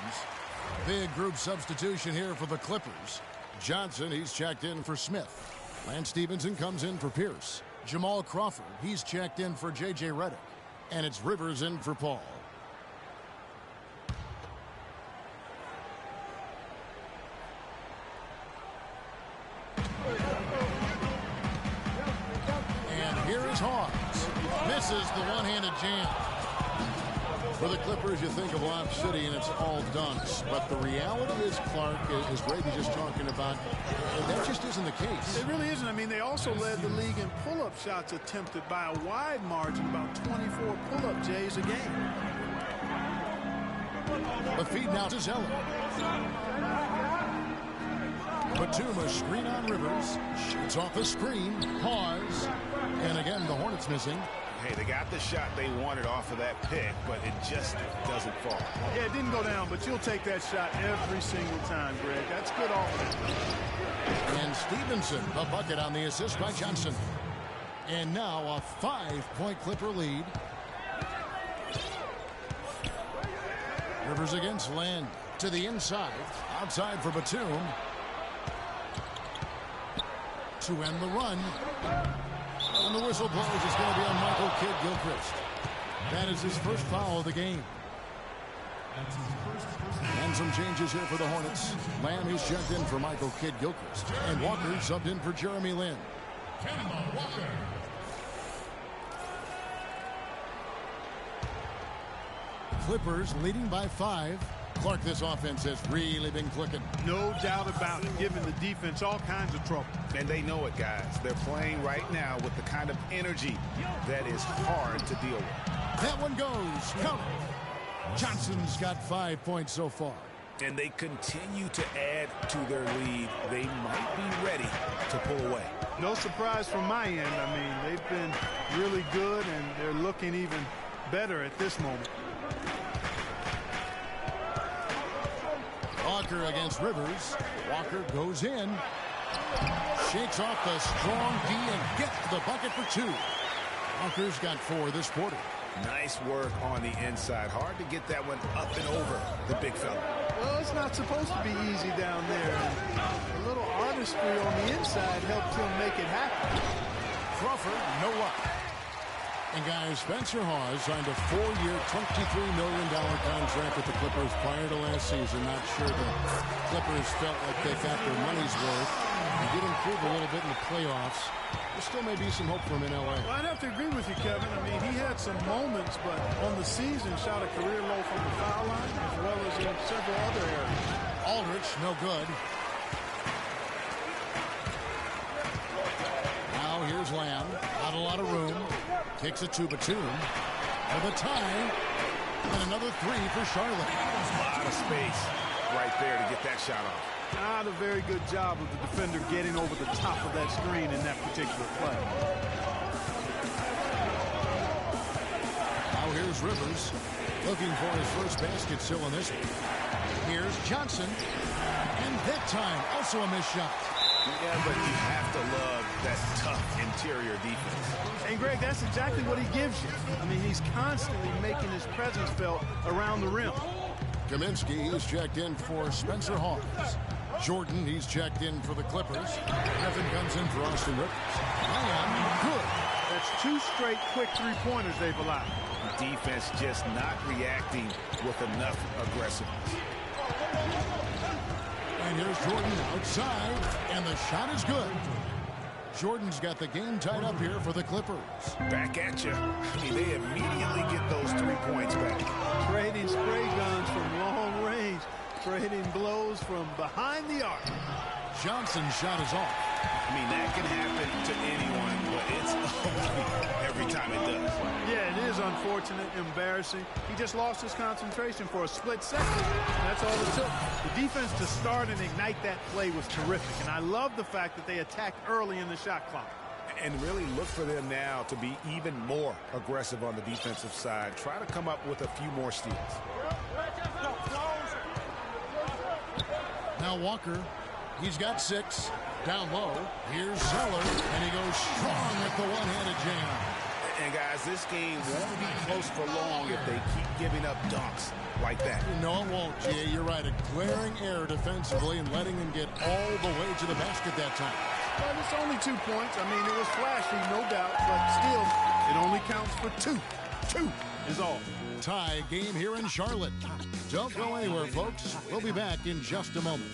Speaker 1: Big group substitution here for the Clippers. Johnson, he's checked in for Smith. Lance Stevenson comes in for Pierce. Jamal Crawford, he's checked in for J.J. Redick. And it's Rivers in for Paul. And here is Hawes. Misses the one-handed jam. For the Clippers, you think of Lob City and it's all dunks. But the reality is, Clark, as Greg was just talking about, that just isn't the case.
Speaker 2: It really isn't. I mean, they also led the league in pull-up shots attempted by a wide margin, about 24 pull-up Jays a game.
Speaker 1: The feed now to Zeller. Batum, a screen on Rivers. Shoots off the screen. Pause. And again, the Hornets missing.
Speaker 3: Hey, they got the shot they wanted off of that pick, but it just doesn't fall.
Speaker 2: Yeah, it didn't go down, but you'll take that shot every single time, Greg. That's good offense.
Speaker 1: And Stevenson, a bucket on the assist by Johnson. And now a 5-point Clipper lead. Rivers against Land. To the inside. Outside for Batum. To end the run. And the whistle blows. It's going to be on Michael Kidd Gilchrist. That is his first foul of the game. And some changes here for the Hornets. Lamb is checked in for Michael Kidd Gilchrist. And Walker subbed in for Jeremy Lin. Clippers leading by 5. Clark, this offense has really been clicking.
Speaker 2: No doubt about it, giving the defense all kinds of trouble.
Speaker 3: And they know it, guys. They're playing right now with the kind of energy that is hard to deal with.
Speaker 1: That one goes. Count it. Johnson's got 5 points so far.
Speaker 3: And they continue to add to their lead. They might be ready to pull away.
Speaker 2: No surprise from my end. I mean, they've been really good, and they're looking even better at this moment.
Speaker 1: Walker against Rivers. Walker goes in. Shakes off the strong D and gets the bucket for 2. Walker's got 4 this quarter.
Speaker 3: Nice work on the inside. Hard to get that one up and over the big fella.
Speaker 2: Well, it's not supposed to be easy down there. And a little artistry on the inside helped him make it happen.
Speaker 1: Crawford, no luck. And guys, Spencer Hawes signed a 4-year, $23 million contract with the Clippers prior to last season. Not sure the Clippers felt like they got their money's worth. He did improve a little bit in the playoffs. There still may be some hope for him in L.A.
Speaker 2: Well, I'd have to agree with you, Kevin. I mean, he had some moments, but on the season shot a career low from the foul line as well as in several other areas.
Speaker 1: Aldridge, no good. Now here's Lamb. Not a lot of room. Kicks it to Batum. For the tie. And another 3 for Charlotte.
Speaker 3: A lot of space right there to get that shot off.
Speaker 2: Not a very good job of the defender getting over the top of that screen in that particular play.
Speaker 1: Now here's Rivers looking for his first basket still in this one. Here's Johnson. And that time also a missed shot.
Speaker 3: Yeah, but you have to love that tough interior defense.
Speaker 2: And, Greg, that's exactly what he gives you. I mean, he's constantly making his presence felt around the rim.
Speaker 1: Kaminsky is checked in for Spencer Hawes. Jordan, he's checked in for the Clippers. Griffin comes in for Austin Rivers. And good.
Speaker 2: That's 2 straight quick 3-pointers they've allowed.
Speaker 3: Defense just not reacting with enough aggressiveness.
Speaker 1: And here's Jordan outside, and the shot is good. Jordan's got the game tied up here for the Clippers.
Speaker 3: Back at you. I mean, they immediately get those 3 points back.
Speaker 2: Trading spray guns from long range. Trading blows from behind the arc.
Speaker 1: Johnson's shot is off.
Speaker 3: I mean, that can happen to anyone, but it's ugly every time it does.
Speaker 2: Yeah, it is unfortunate, embarrassing. He just lost his concentration for a split second. That's all it took. The defense to start and ignite that play was terrific, and I love the fact that they attacked early in the shot clock.
Speaker 3: And really look for them now to be even more aggressive on the defensive side. Try to come up with a few more steals.
Speaker 1: Now Walker, he's got 6. Down low, here's Zeller, and he goes strong with the one-handed jam.
Speaker 3: And guys, this game won't be close for long if they keep giving up dunks like that.
Speaker 1: No, it won't, Jay. You're right. A glaring error defensively and letting him get all the way to the basket that time.
Speaker 2: But it's only 2 points. I mean, it was flashy, no doubt, but still, it only counts for 2. 2 is all.
Speaker 1: Tie game here in Charlotte. Don't go anywhere, folks. We'll be back in just a moment.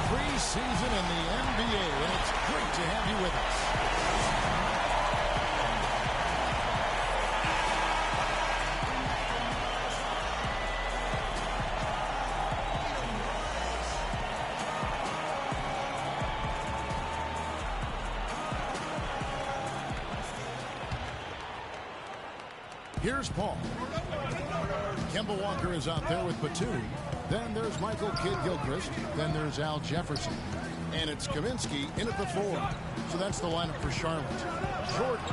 Speaker 1: Preseason in the NBA, and it's great to have you with us. Here's Paul. Kemba Walker is out there with Batum. Then there's Michael Kidd-Gilchrist. Then there's Al Jefferson. And it's Kaminsky in at the 4. So that's the lineup for Charlotte. Jordan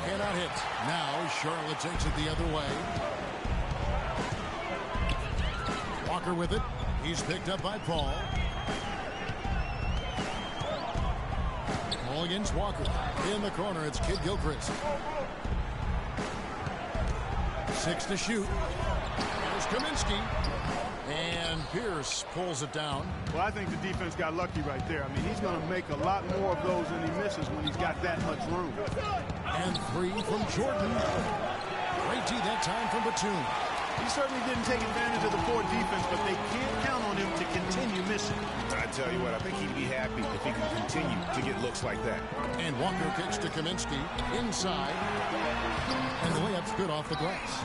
Speaker 1: cannot hit. Now Charlotte takes it the other way. Walker with it. He's picked up by Paul. Paul against Walker. In the corner, it's Kidd-Gilchrist. 6 to shoot. There's Kaminsky. And Pierce pulls it down.
Speaker 2: Well, I think the defense got lucky right there. I mean, he's going to make a lot more of those than he misses when he's got that much room.
Speaker 1: And 3 from Jordan. Great D that time from Batum.
Speaker 2: He certainly didn't take advantage of the poor defense, but they can't count on him to continue missing.
Speaker 3: I tell you what, I think he'd be happy if he could continue to get looks like that.
Speaker 1: And Walker kicks to Kaminsky inside. And the layup's good off the glass.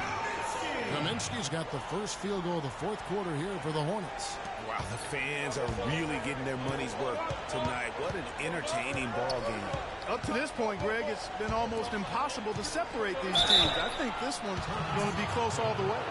Speaker 1: Kaminsky's got the first field goal of the fourth quarter here for the Hornets.
Speaker 3: Wow, the fans are really getting their money's worth tonight. What an entertaining ball game.
Speaker 2: Up to this point, Greg, it's been almost impossible to separate these teams. I think this one's going to be close all the way.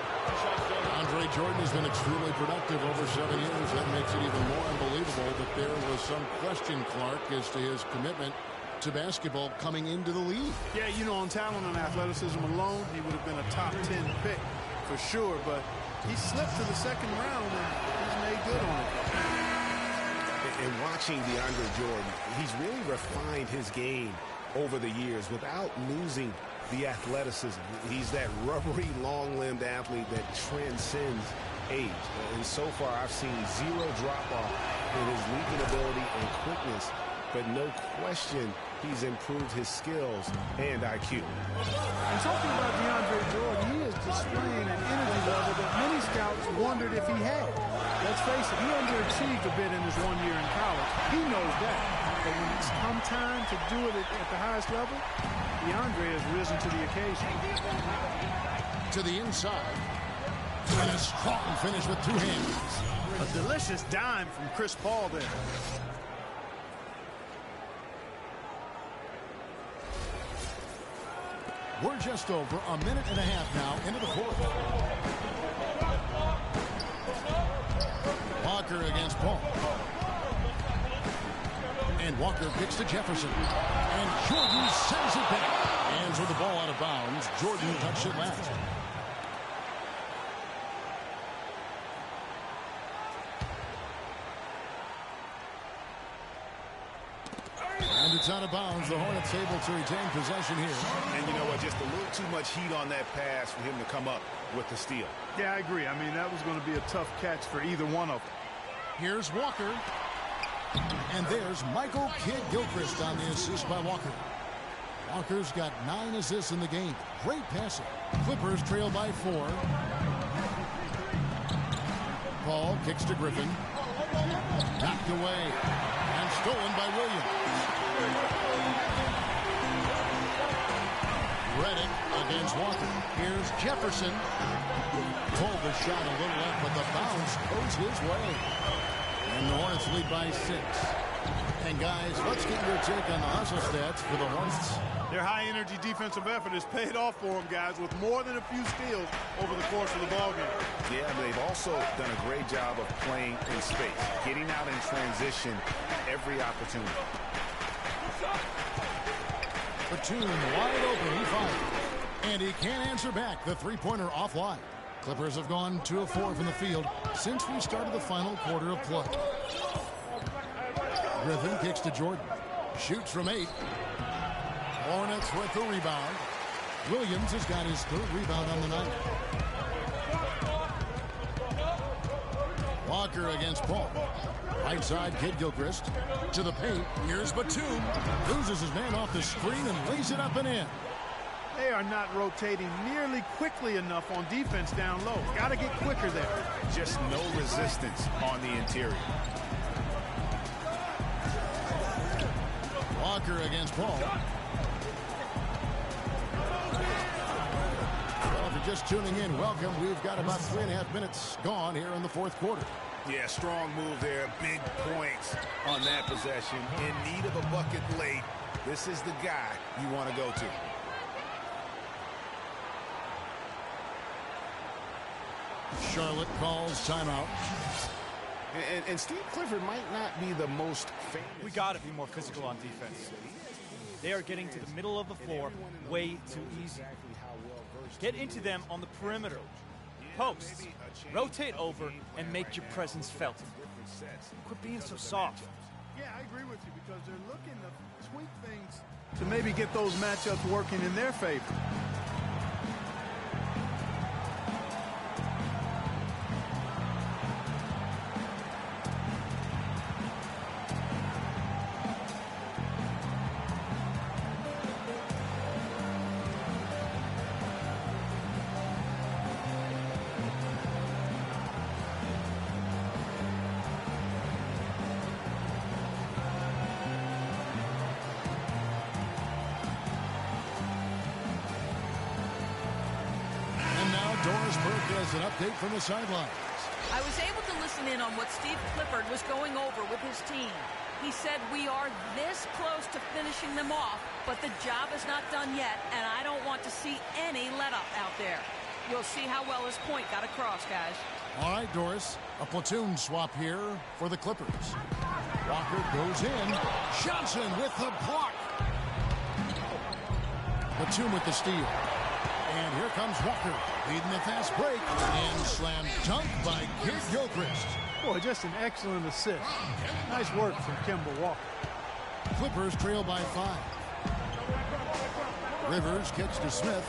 Speaker 1: Andre Jordan has been extremely productive over 7 years. That makes it even more unbelievable that there was some question, Clark, as to his commitment to basketball coming into the league.
Speaker 2: Yeah, you know, on talent and athleticism alone, he would have been a top 10 pick for sure, but he slipped to the second round and he's made good on it.
Speaker 3: And watching DeAndre Jordan, he's really refined his game over the years without losing the athleticism. He's that rubbery, long-limbed athlete that transcends age. And so far, I've seen zero drop-off in his leaping ability and quickness, but no question he's improved his skills and IQ.
Speaker 2: And talking about DeAndre Jordan, he is displaying an energy level that many scouts wondered if he had. Let's face it, he underachieved a bit in his 1 year in college. He knows that. But when it's come time to do it at the highest level, DeAndre has risen to the occasion.
Speaker 1: To the inside. And a strong finish with 2 hands.
Speaker 2: A delicious dime from Chris Paul there.
Speaker 1: We're just over a minute and a half now into the fourth. Walker against Paul. And Walker kicks to Jefferson. And Jordan sends it back. Hands with the ball out of bounds. Jordan touched it last. And it's out of bounds. The Hornets able to retain possession here.
Speaker 3: And you know what? Just a little too much heat on that pass for him to come up with the steal.
Speaker 2: Yeah, I agree. I mean, that was going to be a tough catch for either one of them.
Speaker 1: Here's Walker. And there's Michael Kidd-Gilchrist on the assist by Walker. Walker's got 9 assists in the game. Great passing. Clippers trail by 4. Paul kicks to Griffin. Knocked away. And stolen by Williams. Redick against Walker. Here's Jefferson. Pulled the shot a little left, but the bounce goes his way. And the Hornets lead by 6. And guys, let's get your take on the hustle stats for the Hornets.
Speaker 2: Their high-energy defensive effort has paid off for them, guys, with more than a few steals over the course of the ballgame.
Speaker 3: Yeah, they've also done a great job of playing in space, getting out in transition every opportunity.
Speaker 1: Batum wide open, he fired. And he can't answer back. The three-pointer offline. Clippers have gone 2 of 4 from the field since we started the final quarter of play. Griffin kicks to Jordan. Shoots from 8. Hornets with the rebound. Williams has got his 3rd rebound on the night. Walker against Paul. Right side, Kidd-Gilchrist. To the paint. Here's Batum. Loses his man off the screen and lays it up and in.
Speaker 2: They are not rotating nearly quickly enough on defense down low. Got to get quicker there.
Speaker 3: Just no resistance on the interior.
Speaker 1: Walker against Paul. Well, if you're just tuning in, welcome. We've got about 3.5 minutes gone here in the fourth quarter.
Speaker 3: Yeah, strong move there. Big points on that possession. In need of a bucket late. This is the guy you want to go to.
Speaker 1: Charlotte calls timeout.
Speaker 3: And Steve Clifford might not be the most famous.
Speaker 11: We got to be more physical on defense. They are getting to the middle of the floor way too easy. Get into them on the perimeter. Posts. Rotate over and make your presence felt. Quit being so soft.
Speaker 2: Yeah, I agree with you because they're looking to tweak things to maybe get those matchups working in their favor.
Speaker 1: Doris Burke has an update from the sidelines.
Speaker 4: I was able to listen in on what Steve Clifford was going over with his team. He said we are this close to finishing them off, but the job is not done yet, and I don't want to see any let-up out there. You'll see how well his point got across, guys.
Speaker 1: All right, Doris, a platoon swap here for the Clippers. Walker goes in. Johnson with the block. Batum with the steal. And here comes Walker, leading the fast break, and slam dunk by Kid Gilchrist.
Speaker 2: Boy, just an excellent assist. Nice work from Kemba Walker.
Speaker 1: Clippers trail by 5. Rivers kicks to Smith.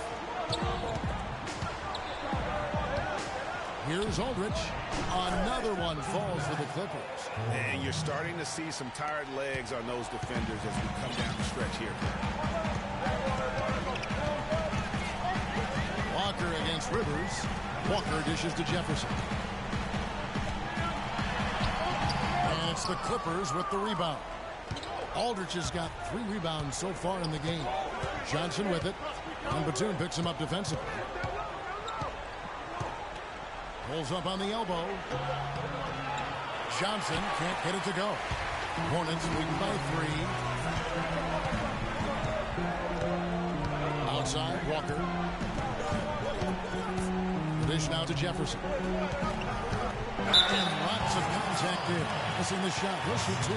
Speaker 1: Here's Aldridge. Another one falls for the Clippers.
Speaker 3: And you're starting to see some tired legs on those defenders as we come down the stretch here.
Speaker 1: Walker against Rivers. Walker dishes to Jefferson. And it's the Clippers with the rebound. Aldridge has got 3 rebounds so far in the game. Johnson with it. And Batum picks him up defensively. Pulls up on the elbow. Johnson can't get it to go. Hornets leading by 3. Outside, Walker. Dish now to Jefferson. And lots of contact there. Missing the shot. He'll shoot 2.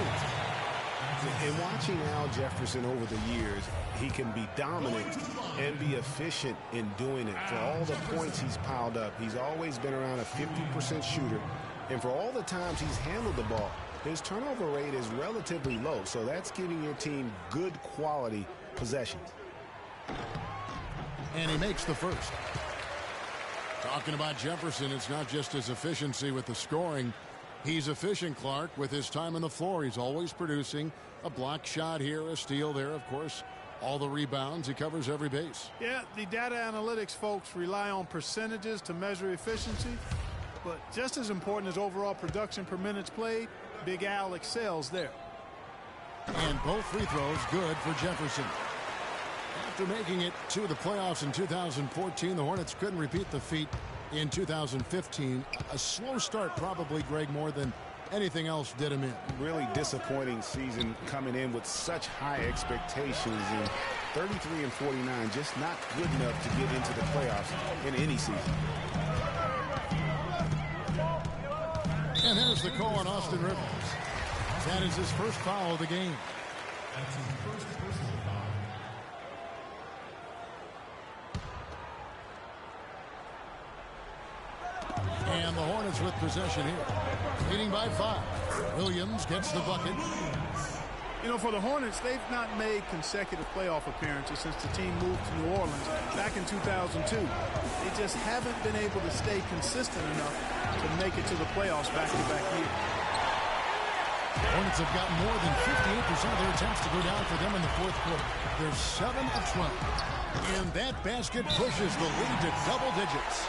Speaker 3: And watching Al Jefferson over the years, he can be dominant and be efficient in doing it. For all the points he's piled up, he's always been around a 50% shooter. And for all the times he's handled the ball, his turnover rate is relatively low. So that's giving your team good quality possessions.
Speaker 1: And he makes the first. Talking about Jefferson, it's not just his efficiency with the scoring. He's efficient, Clark, with his time on the floor. He's always producing a block shot here, a steal there, of course. All the rebounds. He covers every base.
Speaker 2: Yeah, the data analytics folks rely on percentages to measure efficiency. But just as important as overall production per minutes played, Big Al excels there.
Speaker 1: And both free throws good for Jefferson. After making it to the playoffs in 2014, the Hornets couldn't repeat the feat in 2015. A slow start probably, Greg, more than anything else did him in.
Speaker 3: Really disappointing season coming in with such high expectations. And 33 and 49, just not good enough to get into the playoffs in any season.
Speaker 1: And there's the call on Austin Rivers. That is his first foul of the game.
Speaker 12: That's his first personal foul.
Speaker 1: And the Hornets with possession here. Leading by 5. Williams gets the bucket.
Speaker 2: You know, for the Hornets, they've not made consecutive playoff appearances since the team moved to New Orleans back in 2002. They just haven't been able to stay consistent enough to make it to the playoffs back-to-back years.
Speaker 1: Hornets have gotten more than 58% of their attempts to go down for them in the fourth quarter. They're 7 of 12. And that basket pushes the lead to double digits.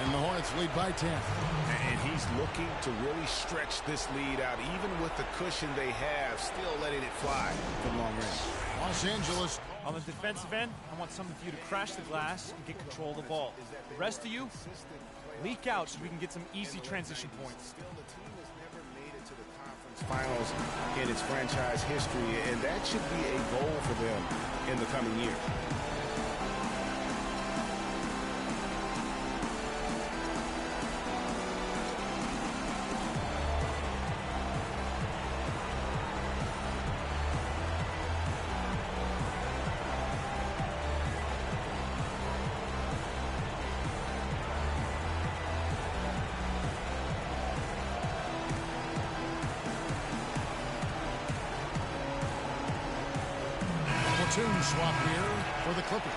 Speaker 1: And the Hornets lead by 10.
Speaker 3: And he's looking to really stretch this lead out, even with the cushion they have, still letting it fly from long range.
Speaker 1: Los Angeles.
Speaker 11: On the defensive end, I want some of you to crash the glass and get control of the ball. The rest of you, leak out so we can get some easy transition points.
Speaker 3: Finals in its franchise history, and that should be a goal for them in the coming year.
Speaker 1: Platoon swap here for the Clippers.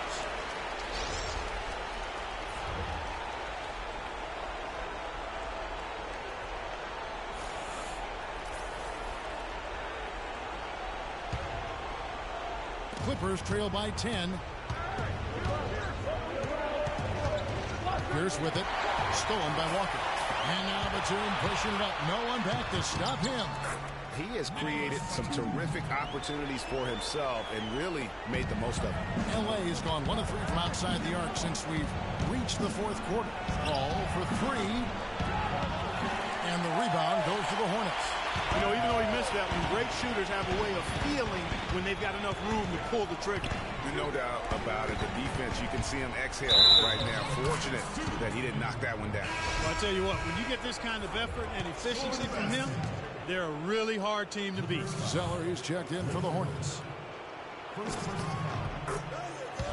Speaker 1: Clippers trail by 10. Pierce with it. Stolen by Walker. And now Batum pushing it up. No one back to stop him.
Speaker 3: he has created some terrific opportunities for himself and really made the most of it.
Speaker 1: LA has gone 1 of 3 from outside the arc since we've reached the fourth quarter. Ball for 3. And the rebound goes to the Hornets.
Speaker 2: You know, even though he missed that one, great shooters have a way of feeling when they've got enough room to pull the trigger.
Speaker 3: No doubt about it. The defense, you can see him exhale right now. Fortunate that he didn't knock that one down.
Speaker 2: Well, I tell you what, when you get this kind of effort and efficiency from him, they're a really hard team to beat.
Speaker 1: Zeller is checked in for the Hornets.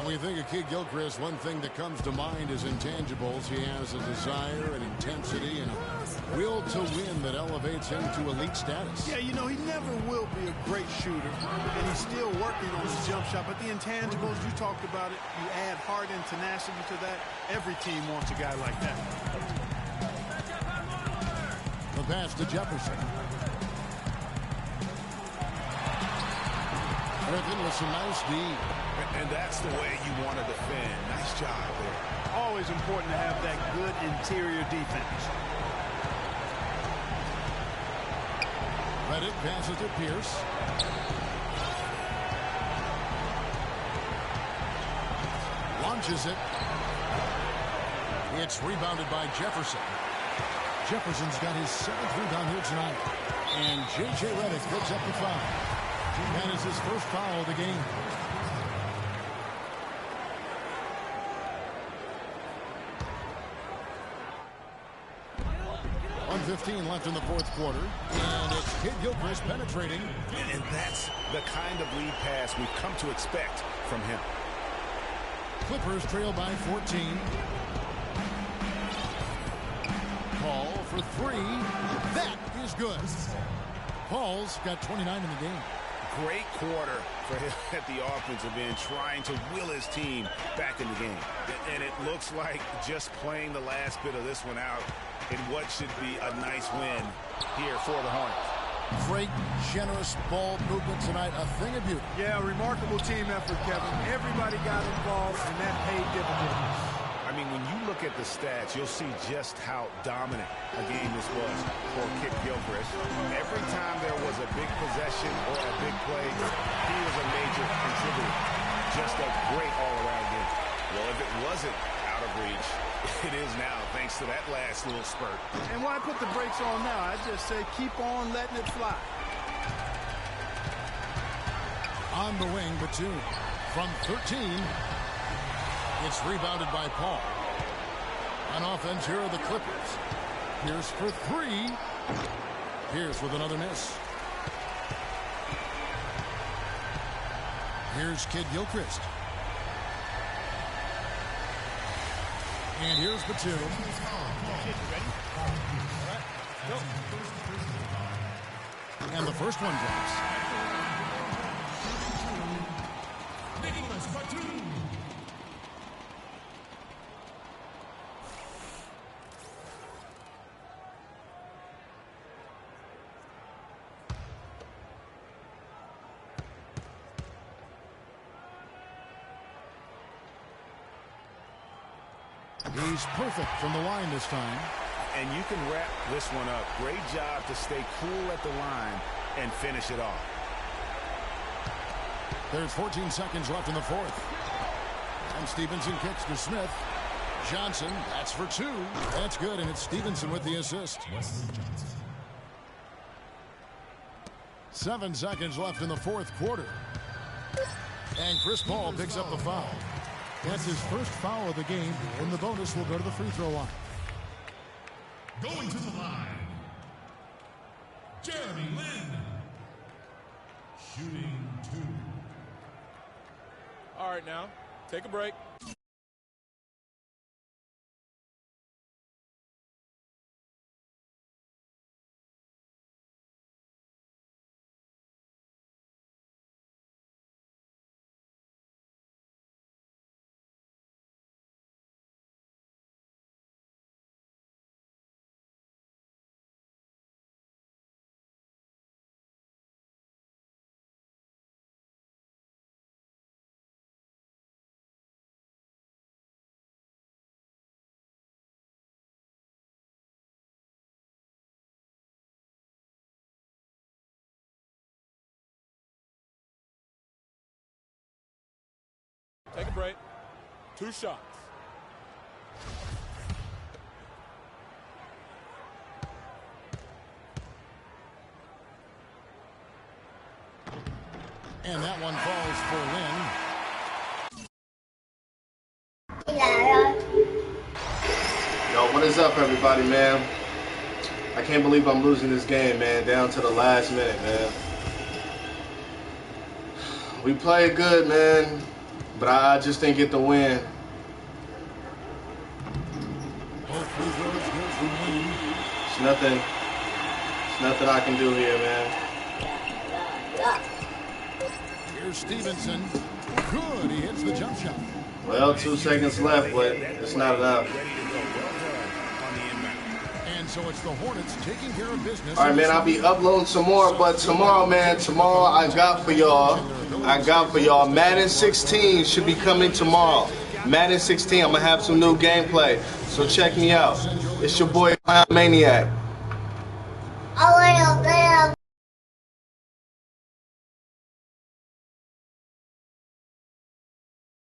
Speaker 1: When you think of Kidd-Gilchrist, one thing that comes to mind is intangibles. He has a desire, an intensity, and a will to win that elevates him to elite status.
Speaker 2: Yeah, you know, he never will be a great shooter, and he's still working on his jump shot. But the intangibles, you talked about it, you add heart and tenacity to that. Every team wants a guy like that.
Speaker 1: The pass to Jefferson. Griffin with some nice D.
Speaker 3: And that's the way you want to defend. Nice job there.
Speaker 2: Always important to have that good interior defense.
Speaker 1: Reddick passes to Pierce. Launches it. It's rebounded by Jefferson. Jefferson's got his 7th rebound here tonight. And J.J. Reddick picks up the foul. That is his first foul of the game. .15 left in the fourth quarter. And it's Kidd-Gilchrist penetrating.
Speaker 3: And that's the kind of lead pass we've come to expect from him.
Speaker 1: Clippers trail by 14. Paul for 3. That is good. Paul's got 29 in the game.
Speaker 3: Great quarter for him at the offensive end, trying to will his team back in the game. And it looks like just playing the last bit of this one out in what should be a nice win here for the Hornets.
Speaker 1: Great, generous ball movement tonight, a thing of beauty.
Speaker 2: Yeah, remarkable team effort, Kevin. Everybody got involved, and that paid dividends.
Speaker 3: I mean, when you look at the stats, you'll see just how dominant a game this was for Kidd-Gilchrist. Every time there was a big possession or a big play, he was a major contributor. Just a great all-around game. Well, if it wasn't out of reach, it is now, thanks to that last little spurt.
Speaker 2: And why put the brakes on now? I just say keep on letting it fly.
Speaker 1: On the wing, Batum from 13. It's rebounded by Paul. On offense, here are the Clippers. Pierce for 3. Pierce with another miss. Here's Kidd-Gilchrist. And here's Batum. And the first one drops. He's perfect from the line this time.
Speaker 3: And you can wrap this one up. Great job to stay cool at the line and finish it off.
Speaker 1: There's 14 seconds left in the fourth. And Stevenson kicks to Smith. Johnson, that's for 2. That's good, and it's Stevenson with the assist. 7 seconds left in the fourth quarter. And Chris Paul picks up the foul. That's his first foul of the game, and the bonus will go to the free throw line.
Speaker 12: Going to the line, Jeremy Lin. Shooting 2.
Speaker 13: All right, now, take a break. break. 2 shots.
Speaker 1: And that one falls for Lynn.
Speaker 14: Yo, what is up, everybody, man? I can't believe I'm losing this game, man, down to the last minute, man. We played good, man, but I just didn't get the win. It's nothing I can do here, man.
Speaker 1: Here's Stevenson. Good, he hits the jump shot.
Speaker 14: Well, 2 seconds left, but it's not enough.
Speaker 1: And so it's the Hornets taking care of business.
Speaker 14: All right, man, I'll be uploading some more, but tomorrow, man, I got for y'all Madden 16 should be coming tomorrow. Madden 16, I'm going to have some new gameplay, so check me out. It's your boy, Maniac.